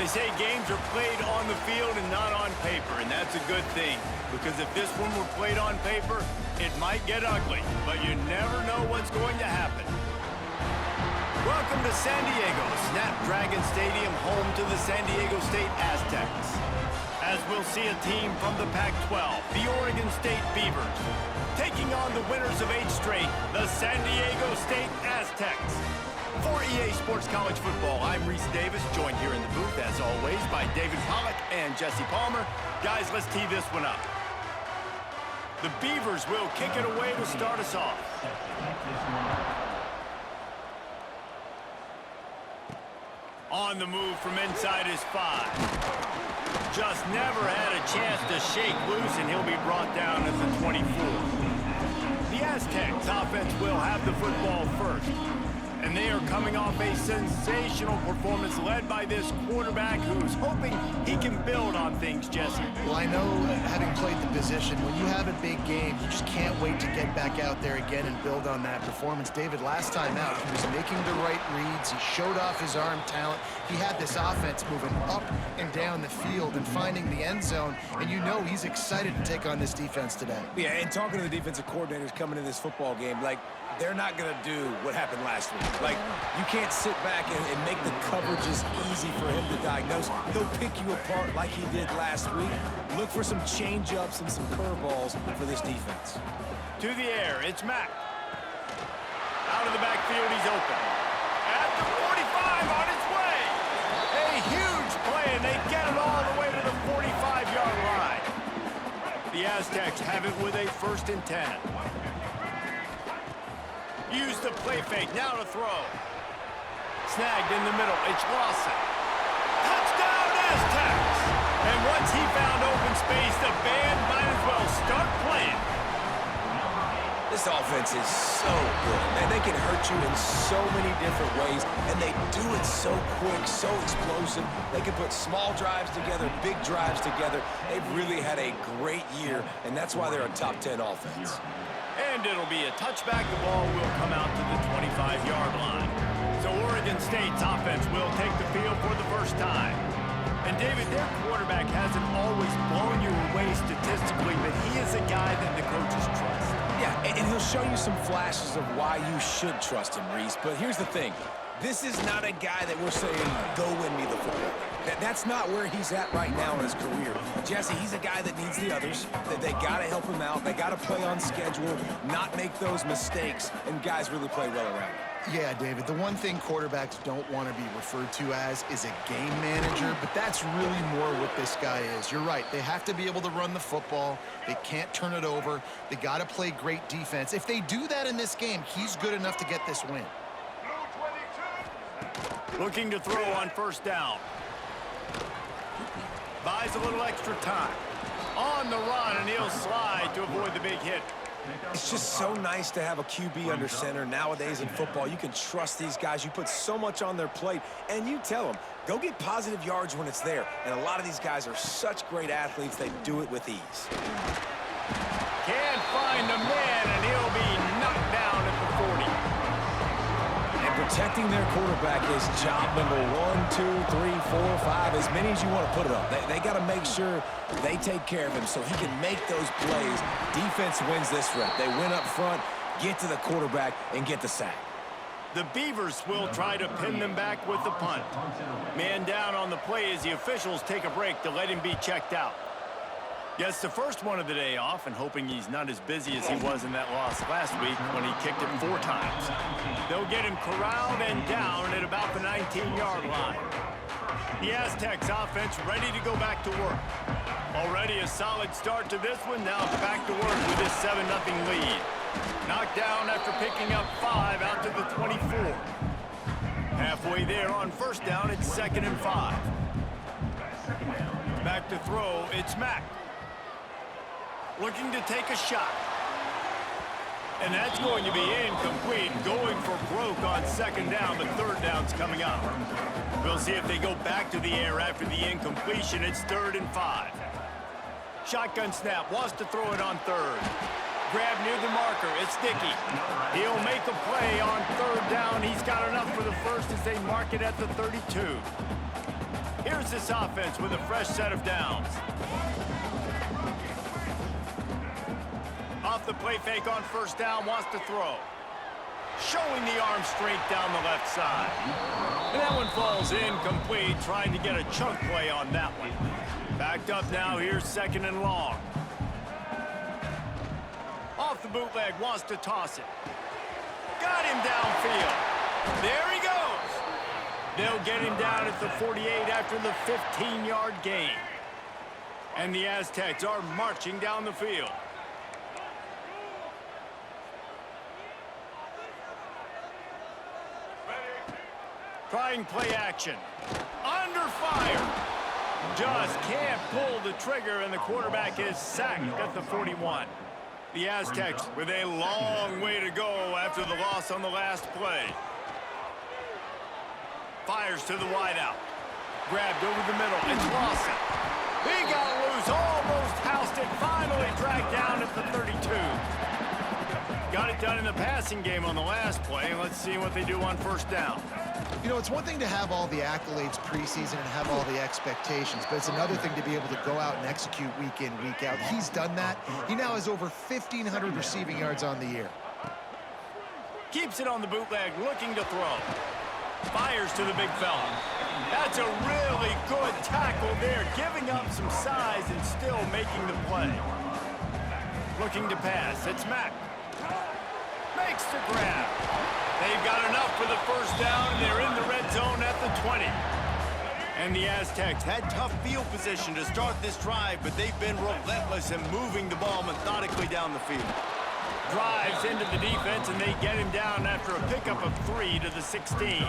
They say games are played on the field and not on paper, and that's a good thing. Because if this one were played on paper, it might get ugly, but you never know what's going to happen. Welcome to San Diego, Snapdragon Stadium, home to the San Diego State Aztecs. As we'll see a team from the Pac-12, the Oregon State Beavers, taking on the winners of 8 straight, the San Diego State Aztecs. For EA Sports College Football, I'm Reese Davis, joined here in the booth, as always, by David Pollack and Jesse Palmer. Guys, let's tee this one up. The Beavers will kick it away to start us off. On the move from inside his 5. Just never had a chance to shake loose, and he'll be brought down at the 24. The Aztecs offense will have the football first. And they are coming off a sensational performance led by this quarterback who's hoping he can build on things, Jesse. Well, I know, having played the position, when you have a big game, you just can't wait to get back out there again and build on that performance. David, last time out, he was making the right reads. He showed off his arm talent. He had this offense moving up and down the field and finding the end zone. And you know he's excited to take on this defense today. Yeah, and talking to the defensive coordinators coming into this football game, like, they're not going to do what happened last week. Like, you can't sit back and make the coverages easy for him to diagnose. He'll pick you apart like he did last week. Look for some change-ups and some curveballs for this defense. To the air, it's Mack. Out of the backfield, he's open. At the 45, on its way. A huge play, and they get it all the way to the 45-yard line. The Aztecs have it with a 1st and 10. Use the play fake, now to throw. Snagged in the middle, it's Lawson. Touchdown, Aztecs! And once he found open space, the band might as well start playing. This offense is so good, man. They can hurt you in so many different ways, and they do it so quick, so explosive. They can put small drives together, big drives together. They've really had a great year, and that's why they're a top 10 offense. And it'll be a touchback. The ball will come out to the 25-yard line. So Oregon State's offense will take the field for the first time. And David, their quarterback hasn't always blown you away statistically, but he is a guy that the coaches trust. Yeah, and he'll show you some flashes of why you should trust him, Reese. But here's the thing. This is not a guy that we're saying, go win me the football. That's not where he's at right now in his career. Jesse, he's a guy that needs the others. That they got to help him out. They got to play on schedule, not make those mistakes, and guys really play well around him. Yeah, David, the one thing quarterbacks don't want to be referred to as is a game manager, but that's really more what this guy is. You're right. They have to be able to run the football. They can't turn it over. They got to play great defense. If they do that in this game, he's good enough to get this win. Looking to throw on 1st down. Buys a little extra time. On the run, and he'll slide to avoid the big hit. It's just so nice to have a QB under center. Nowadays in football, you can trust these guys. You put so much on their plate, and you tell them, go get positive yards when it's there. And a lot of these guys are such great athletes, they do it with ease. Can't find the man, and he'll be knocked down at the 40. Protecting their quarterback is job number 1, 2, 3, 4, 5, as many as you want to put it up. They got to make sure they take care of him so he can make those plays. Defense wins this rep. They win up front, get to the quarterback, and get the sack. The Beavers will try to pin them back with the punt. Man down on the play as the officials take a break to let him be checked out. Gets the first one of the day off, and hoping he's not as busy as he was in that loss last week when he kicked it 4 times. They'll get him corralled and down at about the 19-yard line. The Aztecs offense ready to go back to work. Already a solid start to this one. Now back to work with this 7-0 lead. Knocked down after picking up 5 out to the 24. Halfway there on 1st down, it's 2nd and 5. Back to throw, it's Mack. Looking to take a shot. And that's going to be incomplete, going for broke on second down, but third down's coming up. We'll see if they go back to the air after the incompletion. It's 3rd and 5. Shotgun snap, wants to throw it on third. Grab near the marker, it's Dickey. He'll make a play on third down. He's got enough for the first as they mark it at the 32. Here's this offense with a fresh set of downs. Off the play fake on first down, wants to throw. Showing the arm strength down the left side. And that one falls incomplete, trying to get a chunk play on that one. Backed up now, here's 2nd and long. Off the bootleg, wants to toss it. Got him downfield. There he goes. They'll get him down at the 48 after the 15-yard gain. And the Aztecs are marching down the field. Trying play action. Under fire. Just can't pull the trigger, and the quarterback is sacked at the 41. The Aztecs with a long way to go after the loss on the last play. Fires to the wideout. Grabbed over the middle. It's Lawson. He got loose, almost housed it, finally dragged down at the 32. Got it done in the passing game on the last play. Let's see what they do on first down. You know, it's one thing to have all the accolades preseason and have all the expectations, but it's another thing to be able to go out and execute week in, week out. He's done that. He now has over 1,500 receiving yards on the year. Keeps it on the bootleg, looking to throw. Fires to the big fella. That's a really good tackle there, giving up some size and still making the play. Looking to pass, it's Mack. Makes the grab. They've got enough for the first down, and they're in the red zone at the 20. And the Aztecs had tough field position to start this drive, but they've been relentless in moving the ball methodically down the field. Drives into the defense, and they get him down after a pickup of 3 to the 16.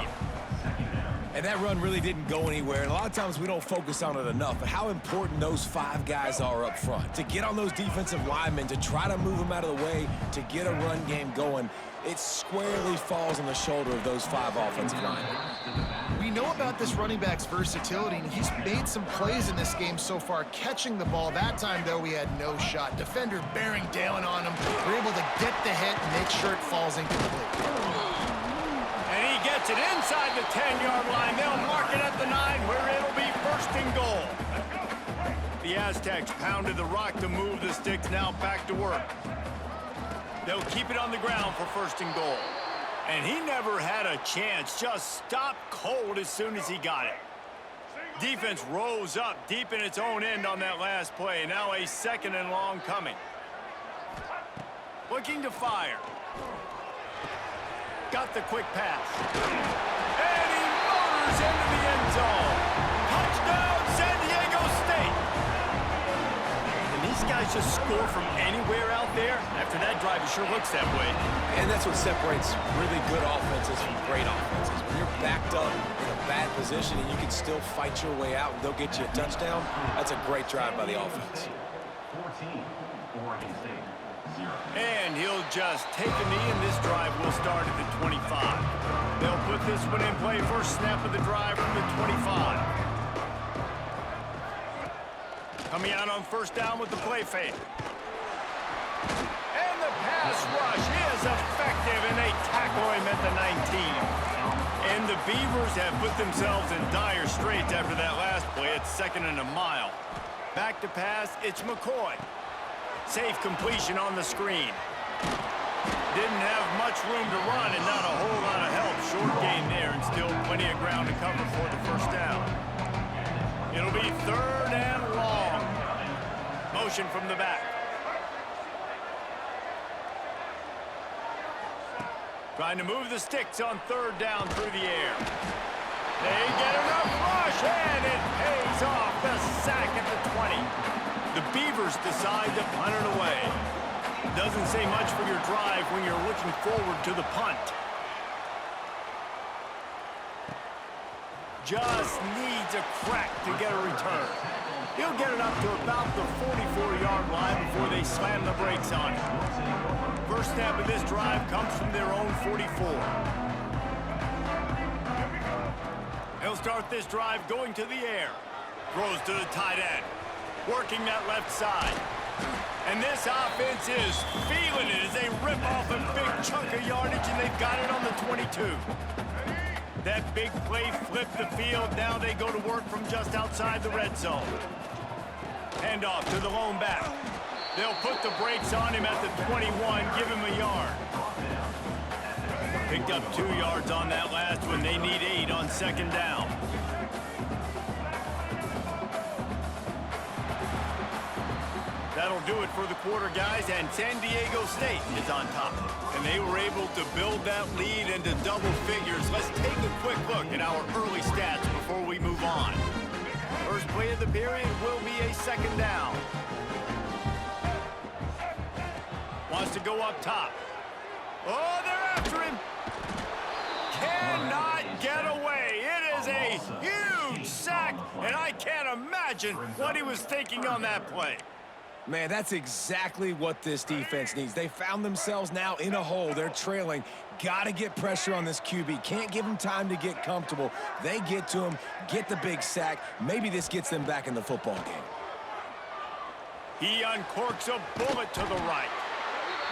And that run really didn't go anywhere. And a lot of times we don't focus on it enough, but how important those 5 guys are up front. To get on those defensive linemen, to try to move them out of the way, to get a run game going, it squarely falls on the shoulder of those 5 offensive linemen. We know about this running back's versatility, and he's made some plays in this game so far, catching the ball. That time, though, he had no shot. Defender bearing down on him. We're able to get the hit and make sure it falls incomplete. And he gets it inside the 10-yard line. They'll mark it at the 9, where it'll be 1st and goal. The Aztecs pounded the rock to move the sticks, now back to work. They'll keep it on the ground for 1st and goal. And he never had a chance, just stopped cold as soon as he got it. Defense rose up deep in its own end on that last play. Now a 2nd and long coming. Looking to fire. Got the quick pass. And he motors into the end zone. Touchdown, San Diego State. And these guys just score from anywhere out there. After that drive, it sure looks that way. And that's what separates really good offenses from great offenses. When you're backed up in a bad position and you can still fight your way out and they'll get you a touchdown, that's a great drive by the offense. 14, Oregon State. And he'll just take a knee, and this drive will start at the 25. They'll put this one in play. First snap of the drive from the 25. Coming out on first down with the play fake. And the pass rush is effective, and they tackle him at the 19. And the Beavers have put themselves in dire straits after that last play. It's 2nd and a mile. Back to pass, it's McCoy. Safe completion on the screen. Didn't have much room to run and not a whole lot of help. Short gain there and still plenty of ground to cover for the first down. It'll be 3rd and long. Motion from the back. Trying to move the sticks on 3rd down through the air. They get enough rush, and it pays off. The sack at the 20. The Beavers decide to punt it away. Doesn't say much for your drive when you're looking forward to the punt. Just needs a crack to get a return. He'll get it up to about the 44-yard line before they slam the brakes on it. First snap of this drive comes from their own 44. He'll start this drive going to the air. Throws to the tight end. Working that left side. And this offense is feeling it as they rip off a big chunk of yardage, and they've got it on the 22. That big play flipped the field. Now they go to work from just outside the red zone. Hand off to the lone back. They'll put the brakes on him at the 21, give him a yard. Picked up 2 yards on that last one. They need 8 on second down. That'll do it for the quarter, guys, and San Diego State is on top. And they were able to build that lead into double figures. Let's take a quick look at our early stats before we move on. First play of the period will be a second down. Wants to go up top. Oh, they're after him. Cannot get away. It is a huge sack, and I can't imagine what he was thinking on that play. Man, that's exactly what this defense needs. They found themselves now in a hole. They're trailing. Got to get pressure on this QB. Can't give him time to get comfortable. They get to him, get the big sack. Maybe this gets them back in the football game. He uncorks a bullet to the right.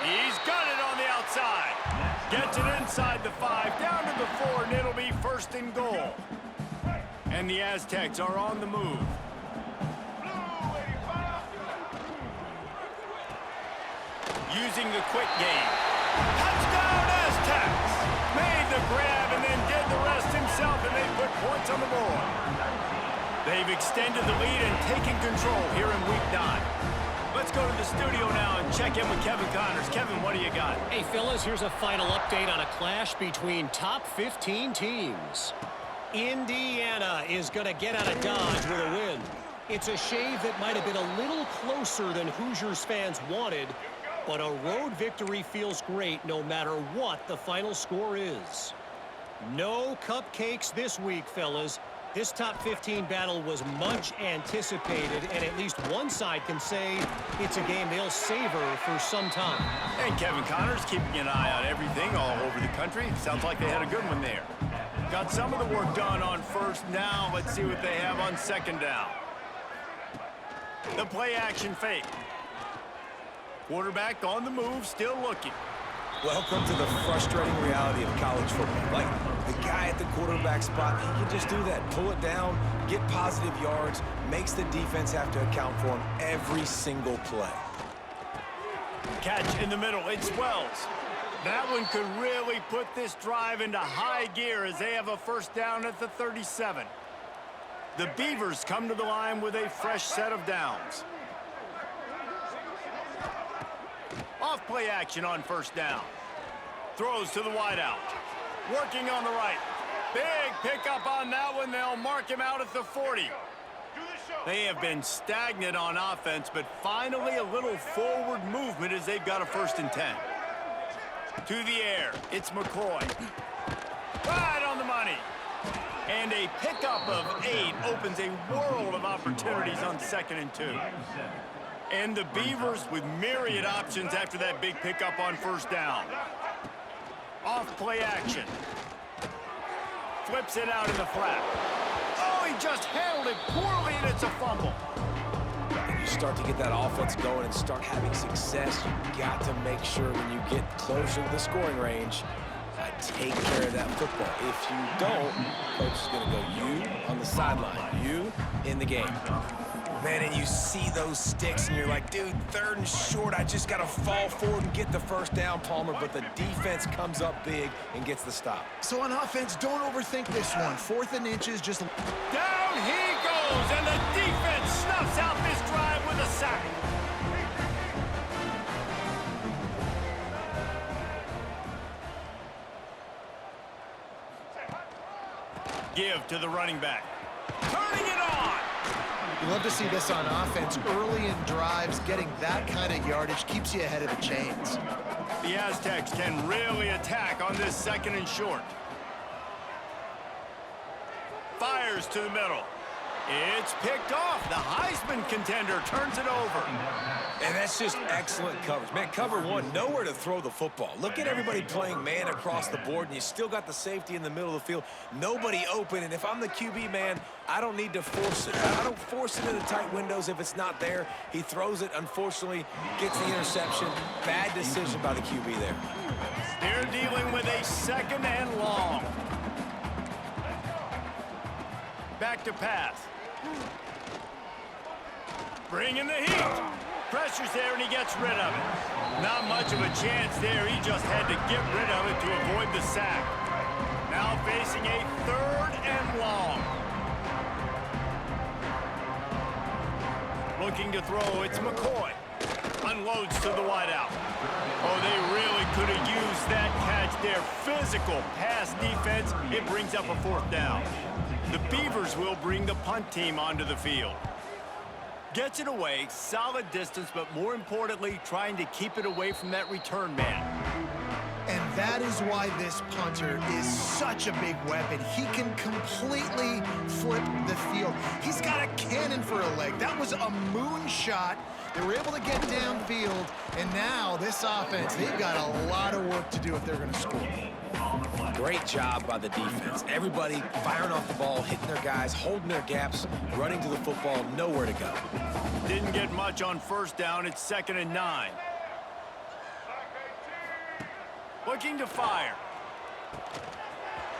He's got it on the outside. Gets it inside the 5, down to the 4, and it'll be first and goal. And the Aztecs are on the move. Using the quick game. Touchdown, Aztecs! Made the grab and then did the rest himself, and they put points on the board. They've extended the lead and taken control here in week 9. Let's go to the studio now and check in with Kevin Connors. Kevin, what do you got? Hey, fellas, here's a final update on a clash between top 15 teams. Indiana is going to get out of Dodge with a win. It's a shave that might have been a little closer than Hoosiers fans wanted, but a road victory feels great no matter what the final score is. No cupcakes this week, fellas. This top 15 battle was much anticipated, and at least one side can say it's a game they'll savor for some time. And Kevin Connors keeping an eye on everything all over the country. Sounds like they had a good one there. Got some of the work done on first. Now let's see what they have on second down. The play action fake. Quarterback on the move, still looking. Welcome to the frustrating reality of college football. Like, the guy at the quarterback spot, he can just do that. Pull it down, get positive yards, makes the defense have to account for him every single play. Catch in the middle, it swells. That one could really put this drive into high gear as they have a first down at the 37. The Beavers come to the line with a fresh set of downs. Off play action on first down. Throws to the wideout. Working on the right. Big pickup on that one. They'll mark him out at the 40. They have been stagnant on offense, but finally a little forward movement as they've got a first and 10. To the air. It's McCoy. Right on the money. And a pickup of 8 opens a world of opportunities on second and 2. And the Beavers with myriad options after that big pickup on first down. Off play action. Flips it out in the flat. Oh, he just handled it poorly, and it's a fumble. When you start to get that offense going and start having success, you got to make sure when you get closer to the scoring range, take care of that football. If you don't, coach is going to go you on the sideline, you in the game. Man, and you see those sticks, and you're like, dude, 3rd and short, I just got to fall forward and get the first down, Palmer, but the defense comes up big and gets the stop. So on offense, don't overthink this one. 4th and inches, just... Down he goes, and the defense snuffs out this drive with a sack. Give to the running back. Turning it on. You love to see this on offense. Early in drives, getting that kind of yardage keeps you ahead of the chains. The Aztecs can really attack on this 2nd and short. Fires to the middle. It's picked off. The Heisman contender turns it over. And that's just excellent coverage. Man, cover one, nowhere to throw the football. Look at everybody playing man across the board, and you still got the safety in the middle of the field. Nobody open, and if I'm the QB, man, I don't need to force it. I don't force it into tight windows if it's not there. He throws it, unfortunately, gets the interception. Bad decision by the QB there. They're dealing with a 2nd and long. Back to pass. Bringing the heat. Pressure's there, and he gets rid of it. Not much of a chance there. He just had to get rid of it to avoid the sack. Now facing a 3rd and long. Looking to throw, it's McCoy. Unloads to the wideout. Oh, they really could have used that catch there. Physical pass defense. It brings up a 4th down. The Beavers will bring the punt team onto the field. Gets it away, solid distance, but more importantly, trying to keep it away from that return man. And that is why this punter is such a big weapon. He can completely flip the field. He's got a cannon for a leg. That was a moonshot. They were able to get downfield, and now this offense, they've got a lot of work to do if they're going to score. Great job by the defense. Everybody firing off the ball, hitting their guys, holding their gaps, running to the football, nowhere to go. Didn't get much on 1st down. It's 2nd and 9. Looking to fire.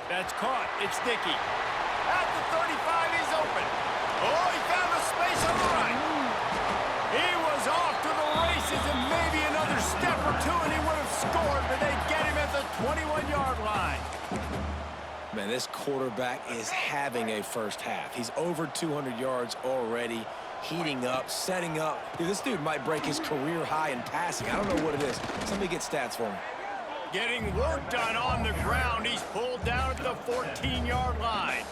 That's caught. It's Dickey. At the 35, he's open. Oh, he found a space on the right. He was off to the races, and maybe another step or two, and he would have scored, but they get him at the 21-yard line. Man, this quarterback is having a first half. He's over 200 yards already, heating up, setting up. Dude, this dude might break his career high in passing. I don't know what it is. Somebody get stats for me. Getting work done on the ground. He's pulled down at the 14-yard line.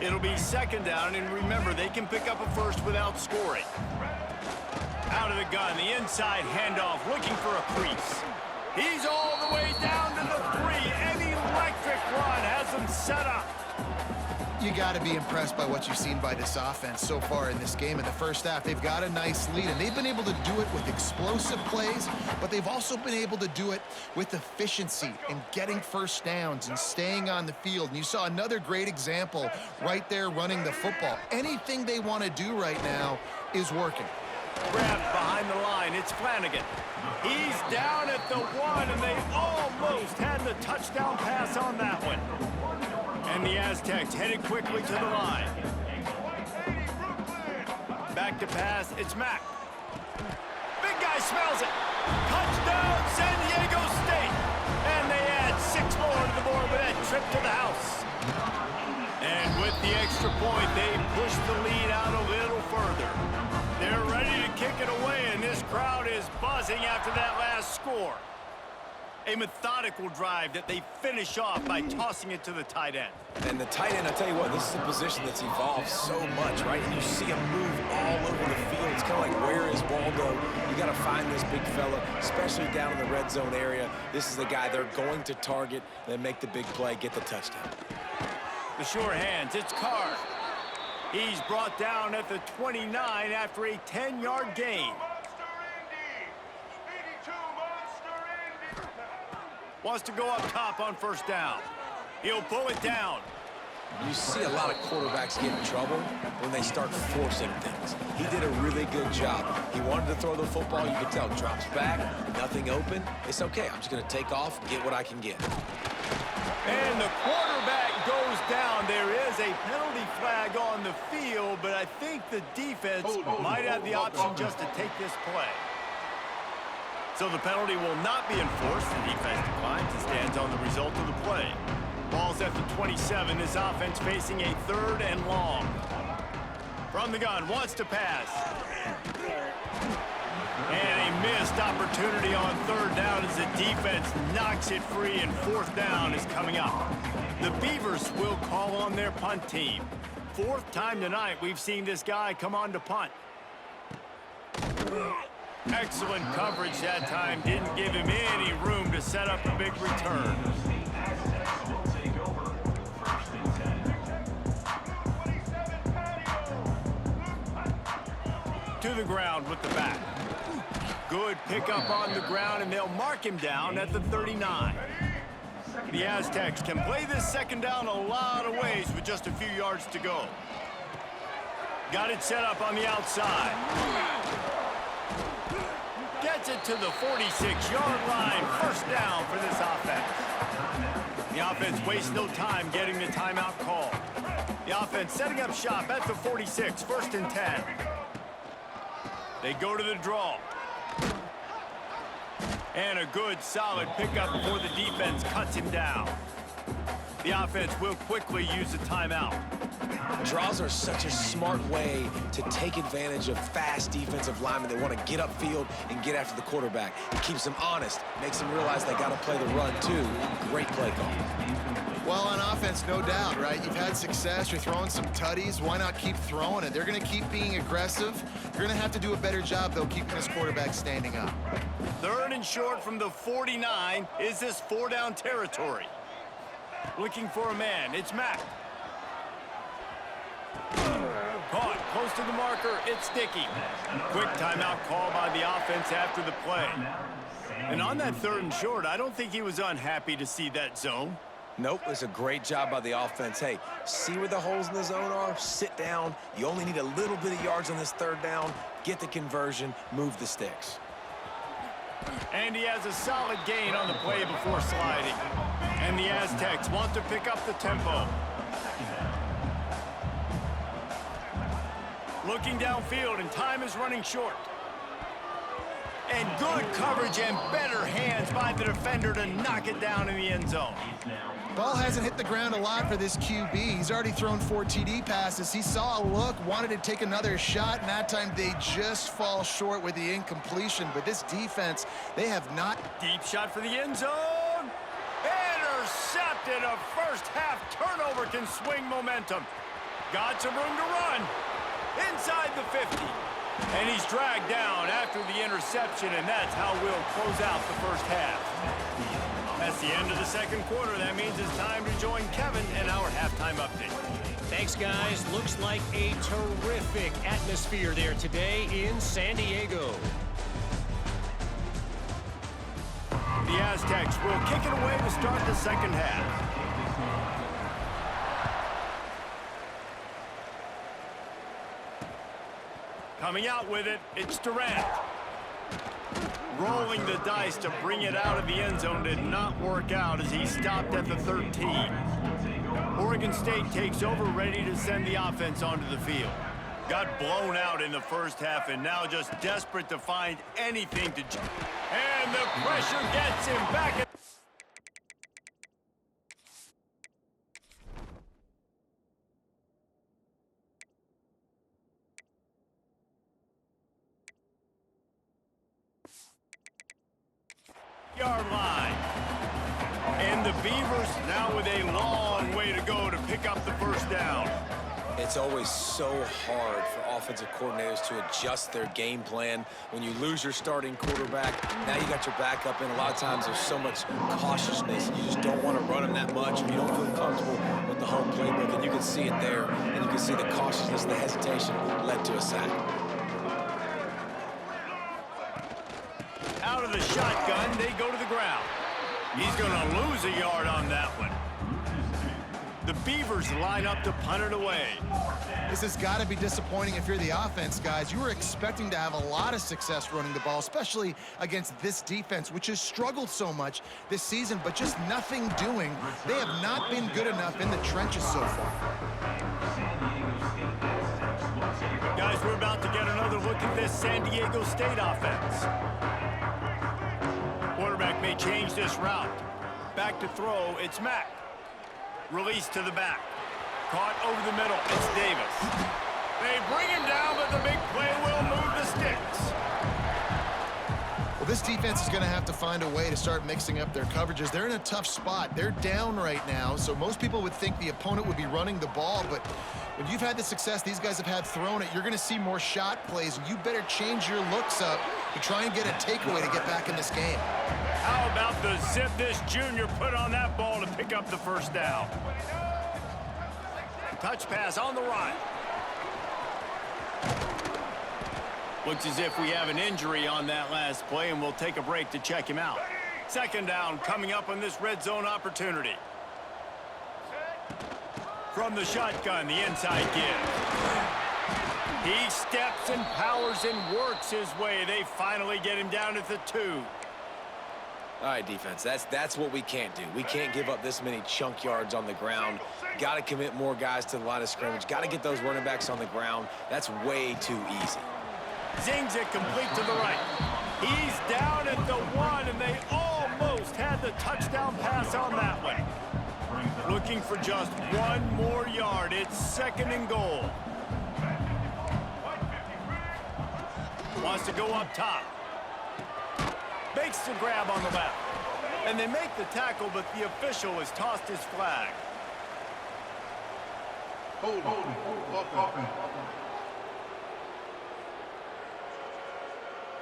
It'll be 2nd down, and remember, they can pick up a first without scoring. Out of the gun, the inside handoff, looking for a crease. He's all the way down to the 3. An electric run has him set up. You got to be impressed by what you've seen by this offense so far in this game. In the first half, they've got a nice lead, and they've been able to do it with explosive plays, but they've also been able to do it with efficiency and getting first downs and staying on the field. And you saw another great example right there running the football. Anything they want to do right now is working. Grabbed behind the line, it's Flanagan. He's down at the 1, and they almost had the touchdown pass on that one. And the Aztecs headed quickly to the line. Back to pass, it's Mack. Big guy smells it. Touchdown, San Diego State. And they add 6 more to the board with that trip to the house. And with the extra point, they push the lead out a little further. They're ready to kick it away, and this crowd is buzzing after that last score. A methodical drive that they finish off by tossing it to the tight end. And the tight end, I tell you what, this is a position that's evolved so much, right? And you see him move all over the field. It's kind of like, where is Waldo? You got to find this big fella, especially down in the red zone area. This is the guy they're going to target, then make the big play, get the touchdown. The sure hands, it's Carr. He's brought down at the 29 after a 10-yard gain. Wants to go up top on 1st down. He'll pull it down. You see a lot of quarterbacks get in trouble when they start forcing things. He did a really good job. He wanted to throw the football. You could tell, drops back, nothing open. It's okay. I'm just going to take off, get what I can get. And the quarterback goes down. There is a penalty flag on the field, but I think the defense might have the option just to take this play. So the penalty will not be enforced. The defense declines and stands on the result of the play. Ball's at the 27. This offense facing a 3rd and long. From the gun, wants to pass. And a missed opportunity on 3rd down as the defense knocks it free, and 4th down is coming up. The Beavers will call on their punt team. 4th time tonight we've seen this guy come on to punt. Excellent coverage that time. Didn't give him any room to set up a big return. to the ground with the back. Good pickup on the ground, and they'll mark him down at the 39. The Aztecs can play this second down a lot of ways with just a few yards to go. Got it set up on the outside. Gets it to the 46-yard line. First down for this offense. The offense wastes no time getting the timeout call. The offense setting up shop at the 46, 1st and 10. They go to the draw. And a good, solid pickup before the defense cuts him down. The offense will quickly use a timeout. Draws are such a smart way to take advantage of fast defensive linemen. They want to get upfield and get after the quarterback. It keeps them honest, makes them realize they got to play the run too. Great play call. Well, on offense, no doubt, right? You've had success. You're throwing some tutties. Why not keep throwing it? They're going to keep being aggressive. You're going to have to do a better job, though, keeping this quarterback standing up. 3rd and short from the 49. Is this 4-down territory? Looking for a man. It's Mack. Caught close to the marker. It's Dickey. Quick timeout call by the offense after the play. And on that 3rd and short, I don't think he was unhappy to see that zone. Nope, it's a great job by the offense. Hey, see where the holes in the zone are? Sit down. You only need a little bit of yards on this 3rd down. Get the conversion. Move the sticks. And he has a solid gain on the play before sliding. And the Aztecs want to pick up the tempo. Looking downfield, and time is running short. And good coverage and better hands by the defender to knock it down in the end zone. Ball hasn't hit the ground a lot for this QB. He's already thrown 4 TD passes. He saw a look, wanted to take another shot, and that time they just fall short with the incompletion. But this defense, they have not... Deep shot for the end zone. Intercepted. A first-half turnover can swing momentum. Got some room to run. Inside the 50. And he's dragged down after the interception, and that's how we'll close out the first half. That's the end of the 2nd quarter. That means it's time to join Kevin in our halftime update. Thanks, guys. Looks like a terrific atmosphere there today in San Diego. The Aztecs will kick it away to start the 2nd half. Coming out with it, it's Durant. Rolling the dice to bring it out of the end zone did not work out as he stopped at the 13. Oregon State takes over, ready to send the offense onto the field. Got blown out in the first half and now just desperate to find anything to... And the pressure gets him back. Yard line. And the Beavers now with a long way to go to pick up the first down. It's always so hard for offensive coordinators to adjust their game plan. When you lose your starting quarterback, now you got your backup in. A lot of times there's so much cautiousness. You just don't want to run them that much, or you don't feel comfortable with the whole playbook. And you can see it there, and you can see the cautiousness and the hesitation led to a sack. Out of the shotgun, they go to the ground. He's going to lose a yard on that one. The Beavers line up to punt it away. This has got to be disappointing if you're the offense, guys. You were expecting to have a lot of success running the ball, especially against this defense, which has struggled so much this season, but just nothing doing. They have not been good enough in the trenches so far. Guys, we're about to get another look at this San Diego State offense. Quarterback may change this route. Back to throw, it's Mack. Release to the back. Caught over the middle, it's Davis. They bring him down, but the big play will move the sticks. Well, this defense is going to have to find a way to start mixing up their coverages. They're in a tough spot. They're down right now, so most people would think the opponent would be running the ball, but when you've had the success these guys have had throwing it, you're going to see more shot plays, and you better change your looks up to try and get a takeaway to get back in this game. How about the zip this junior put on that ball to pick up the first down? Touch pass on the run. Looks as if we have an injury on that last play, and we'll take a break to check him out. Second down coming up on this red zone opportunity. From the shotgun, the inside give. He steps and powers and works his way. They finally get him down at the 2. All right, defense, that's what we can't do. We can't give up this many chunk yards on the ground. Got to commit more guys to the line of scrimmage. Got to get those running backs on the ground. That's way too easy. Zings it complete to the right. He's down at the 1, and they almost had the touchdown pass on that one. Looking for just 1 more yard. It's 2nd and goal. Wants to go up top. Makes the grab on the left. And they make the tackle, but the official has tossed his flag. Hold on.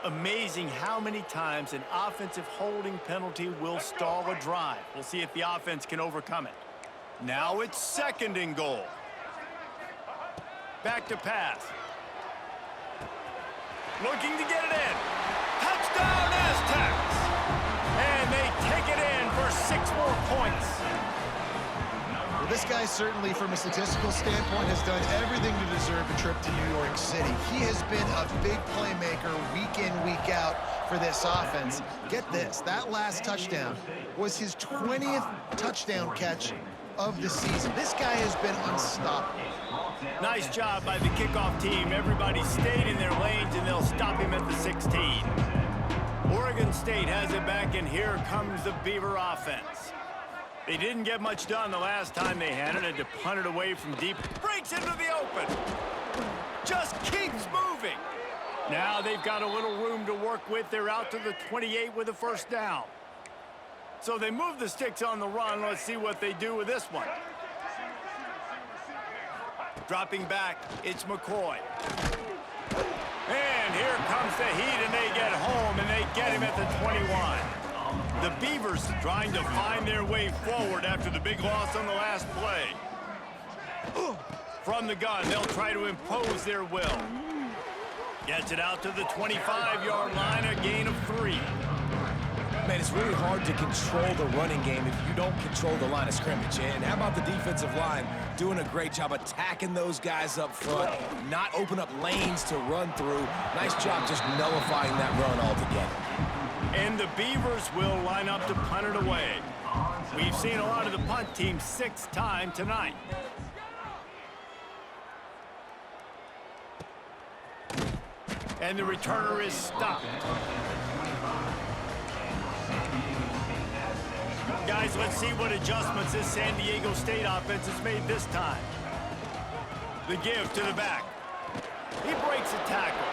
Amazing how many times an offensive holding penalty will stall a drive. We'll see if the offense can overcome it. Now it's 2nd and goal. Back to pass. Looking to get it in. Touchdown Aztecs! And they take it in for 6 more points. Well, this guy certainly, from a statistical standpoint, has done everything to deserve a trip to New York City. He has been a big playmaker week in, week out for this offense. Get this, that last touchdown was his 20th touchdown catch of the season. This guy has been unstoppable. Nice job by the kickoff team. Everybody stayed in their lanes, and they'll stop him at the 16. Oregon State has it back, and here comes the Beaver offense. They didn't get much done the last time they had it. Had to punt it away from deep. Breaks into the open. Just keeps moving. Now they've got a little room to work with. They're out to the 28 with a 1st down. So they move the sticks on the run. Let's see what they do with this one. Dropping back, it's McCoy. And here comes the heat, and they get home, and they get him at the 21. The Beavers trying to find their way forward after the big loss on the last play. From the gun, they'll try to impose their will. Gets it out to the 25-yard line, a gain of 3. Man, it's really hard to control the running game if you don't control the line of scrimmage. And how about the defensive line doing a great job attacking those guys up front, not open up lanes to run through. Nice job just nullifying that run altogether. And the Beavers will line up to punt it away. We've seen a lot of the punt team 6th time tonight. And the returner is stopped. Guys, let's see what adjustments this San Diego State offense has made this time. The give to the back. He breaks a tackle.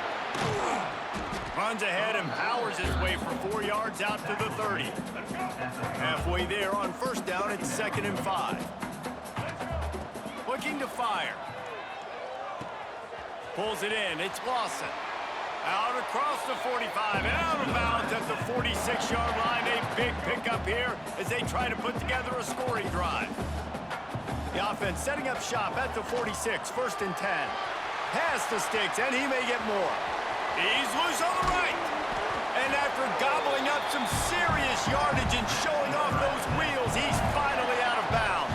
Runs ahead and powers his way for 4 yards out to the 30. Halfway there on 1st down, it's 2nd and 5. Looking to fire. Pulls it in, it's Lawson. Out across the 45 and out of bounds at the 46-yard line. A big pickup here as they try to put together a scoring drive. The offense setting up shop at the 46, 1st and 10. Pass the sticks, and he may get more. He's loose on the right. And after gobbling up some serious yardage and showing off those wheels, he's finally out of bounds.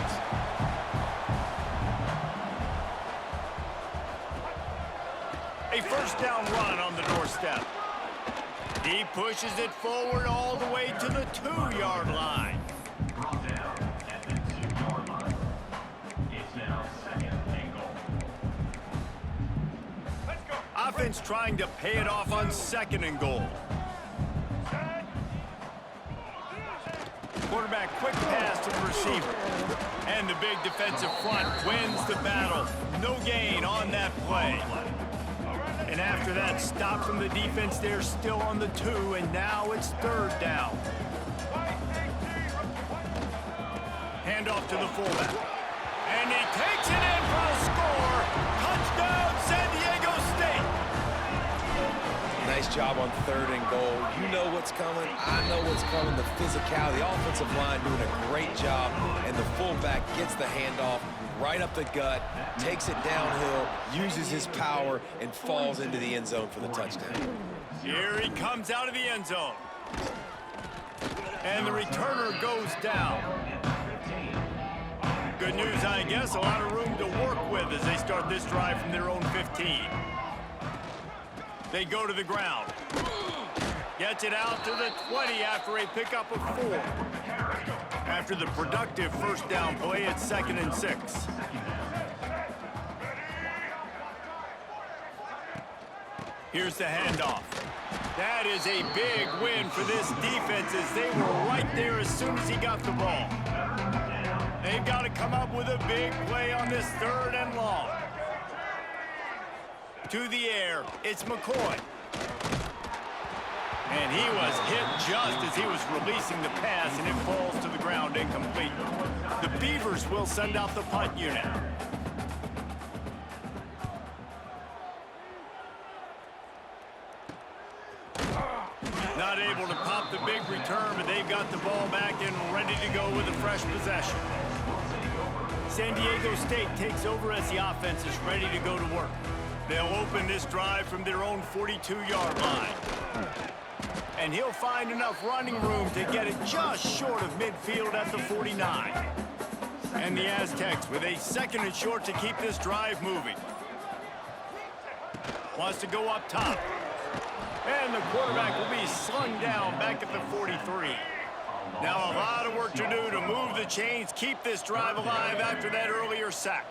A 1st down run on the doorstep. He pushes it forward all the way to the 2-yard line. Brought down at the 2-yard line. It's now 2nd and goal. Let's go. Offense trying to pay it off on 2nd and goal. Quarterback quick pass to the receiver. And the big defensive front wins the battle. No gain on that play. And after that stop from the defense, they're still on the 2, and now it's 3rd down. Handoff to the fullback. And he takes it in for a score. Touchdown, San Diego State. Nice job on 3rd and goal. You know what's coming. I know what's coming. The physicality, the offensive line doing a great job, and the fullback gets the handoff right up the gut, takes it downhill, uses his power, and falls into the end zone for the touchdown. Here he comes out of the end zone. And the returner goes down. Good news, I guess, a lot of room to work with as they start this drive from their own 15. They go to the ground. Gets it out to the 20 after a pickup of 4. After the productive first down play, it's 2nd and 6. Here's the handoff. That is a big win for this defense as they were right there as soon as he got the ball. They've got to come up with a big play on this 3rd and long. To the air, it's McCoy. And he was hit just as he was releasing the pass, and it falls to the ground incomplete. The Beavers will send out the punt unit. Not able to pop the big return, but they've got the ball back and ready to go with a fresh possession. San Diego State takes over as the offense is ready to go to work. They'll open this drive from their own 42-yard line. And he'll find enough running room to get it just short of midfield at the 49. And the Aztecs with a 2nd and short to keep this drive moving. Wants to go up top. And the quarterback will be slung down back at the 43. Now a lot of work to do to move the chains, keep this drive alive after that earlier sack.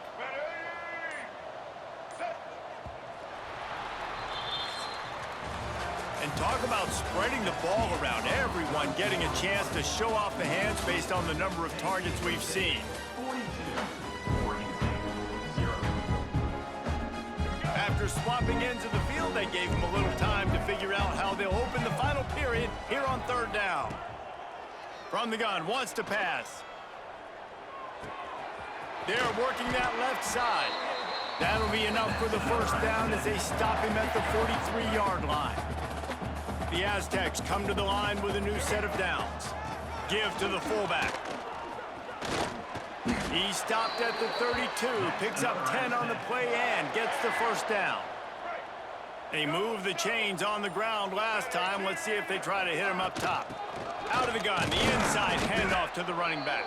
And talk about spreading the ball around, everyone getting a chance to show off the hands based on the number of targets we've seen. After swapping ends of the field, they gave him a little time to figure out how they'll open the final period here on 3rd down. From the gun, wants to pass. They're working that left side. That'll be enough for the first down as they stop him at the 43-yard line. The Aztecs come to the line with a new set of downs. Give to the fullback. He stopped at the 32, picks up 10 on the play and gets the first down. They moved the chains on the ground last time. Let's see if they try to hit him up top. Out of the gun, the inside handoff to the running back.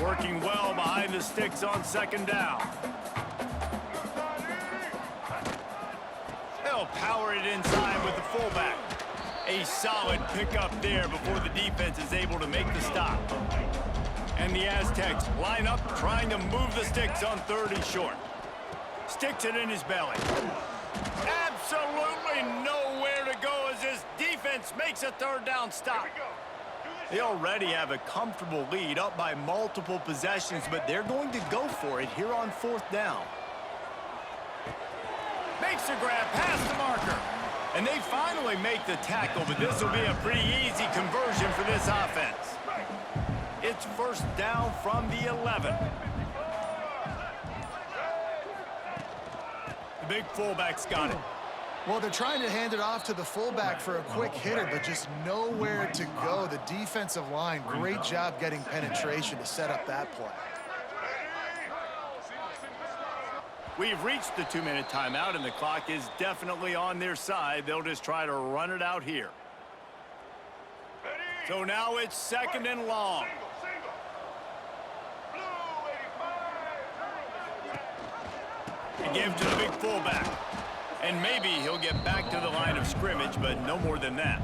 Working well behind the sticks on 2nd down. They'll power it inside with the fullback. A solid pickup there before the defense is able to make the stop. And the Aztecs line up trying to move the sticks on 3rd and short. Sticks it in his belly. Absolutely nowhere to go as this defense makes a 3rd down stop. They already have a comfortable lead up by multiple possessions, but they're going to go for it here on 4th down. Makes a grab past the marker. And they finally make the tackle, but this will be a pretty easy conversion for this offense. It's 1st down from the 11. The big fullback's got it. Well, they're trying to hand it off to the fullback for a quick hitter, but just nowhere to go. The defensive line, great job getting penetration to set up that play. We've reached the 2-minute timeout, and the clock is definitely on their side. They'll just try to run it out here. So now it's 2nd and long. A give to the big fullback. And maybe he'll get back to the line of scrimmage, but no more than that.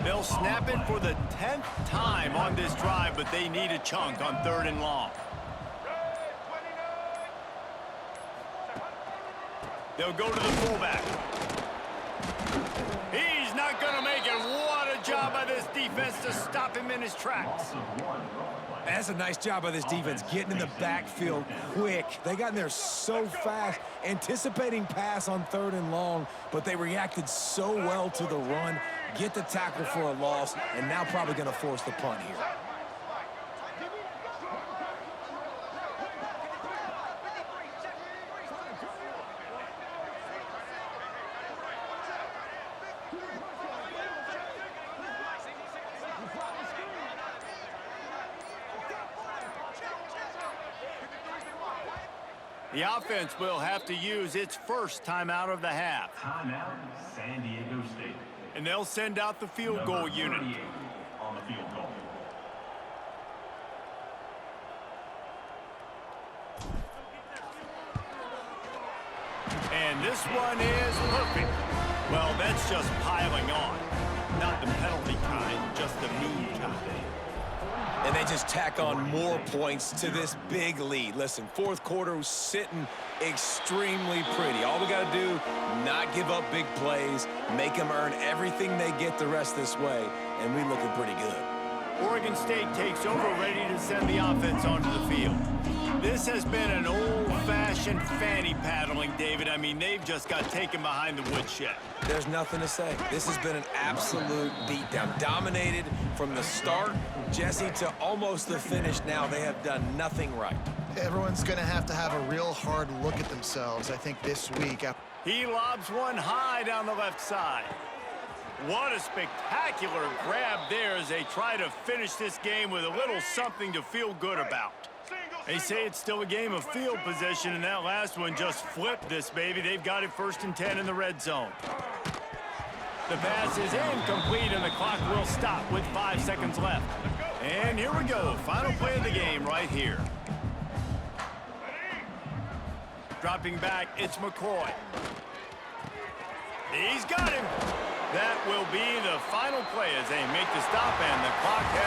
They'll snap it for the 10th time on this drive, but they need a chunk on 3rd and long. They'll go to the fullback. He's not going to make it. What a job by this defense to stop him in his tracks. That's a nice job by this defense, getting in the backfield quick. They got in there so fast, anticipating pass on 3rd and long, but they reacted so well to the run, get the tackle for a loss, and now probably going to force the punt here. The offense will have to use its first timeout of the half. Timeout, San Diego State. And they'll send out the field goal Number unit. 38 on the field goal. And this one is perfect. Well, that's just piling on. Not the penalty kind, just the mean kind. And they just tack on more points to this big lead. Listen, fourth quarter was sitting extremely pretty. All we got to do, not give up big plays, make them earn everything they get the rest this way, and we looking pretty good. Oregon State takes over, ready to send the offense onto the field. This has been an old-fashioned fanny paddling, David. I mean, they've just got taken behind the woodshed. There's nothing to say. This has been an absolute beatdown. Dominated from the start, Jesse, to almost the finish now. They have done nothing right. Everyone's going to have a real hard look at themselves, I think, this week. He lobs one high down the left side. What a spectacular grab there as they try to finish this game with a little something to feel good about. They say it's still a game of field position, and that last one just flipped this baby. They've got it 1st and 10 in the red zone. The pass is incomplete, and the clock will stop with 5 seconds left. And here we go, final play of the game right here. Dropping back, it's McCoy. He's got him. That will be the final play as they make the stop, and the clock has